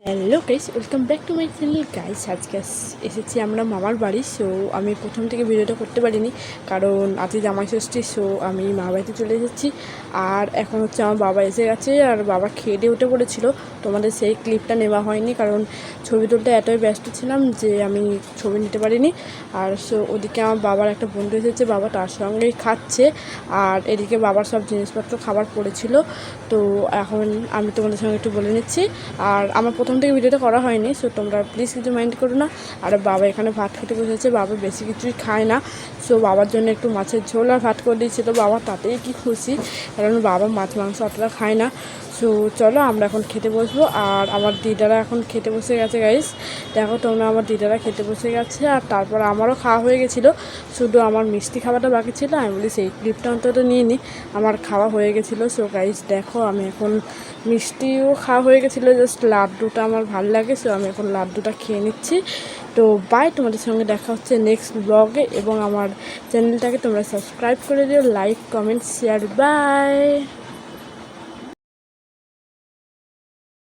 Hello guys, welcome back to my channel guys. আজকে এসেছি আমরা মামার বাড়ি। সো আমি প্রথম থেকে ভিডিওটা করতে পারিনি, কারণ আজকে জামাই ষষ্ঠী। সো আমি মামার বাড়িতে চলে এসেছি। আর এখন হচ্ছে আমার বাবা এসে গেছে, আর বাবা খেয়ে দিয়ে উঠে পড়েছিল। তোমাদের সেই ক্লিপটা নেওয়া হয়নি, কারণ ছবি তুলতে এতই ব্যস্ত ছিলাম যে আমি ছবি নিতে পারিনি। আর সো ওদিকে আমার বাবার একটা বন্ধু এসেছে, বাবা তার সঙ্গেই খাচ্ছে। আর এদিকে বাবার সব জিনিসপত্র খাবার পড়েছিল। তো এখন আমি তোমাদের সঙ্গে একটু বলে নিচ্ছি। আর আমার প্রথম থেকে ভিডিওটা করা হয়নি, সো তোমরা প্লিজ কিছু মাইন্ড করো না। আর বাবা এখানে ভাত খেতে বসেছে, বাবা বেশি কিছুই খায় না। সো বাবার জন্য একটু মাছের ঝোল আর ভাত করে দিয়েছে, তো বাবা তাতেই কি খুশি, কারণ বাবা মাছ মাংস অতটা খায় না। সো চলো আমরা এখন খেতে বসবো। আর আমার দিদারা এখন খেতে বসে গেছে গাইস। দেখো তোমরা, আমার দিদারা খেতে বসে গেছে। আর তারপর আমারও খাওয়া হয়ে গেছিলো, শুধু আমার মিষ্টি খাওয়াটা বাকি ছিল। আমি বলি সেই ক্লিপটা অন্তত নিয়ে নিই, আমার খাওয়া হয়ে গেছিলো। সো গাইস দেখো, আমি এখন মিষ্টিও খাওয়া হয়ে গেছিলো, জাস্ট লাড্ডুটা আমার ভালো লাগে। সো আমি এখন লাড্ডুটা খেয়ে নিচ্ছি। তো বাই, তোমাদের সঙ্গে দেখা হচ্ছে নেক্সট ব্লগে। এবং আমার চ্যানেলটাকে তোমরা সাবস্ক্রাইব করে দিও, লাইক কমেন্ট শেয়ার। বাই।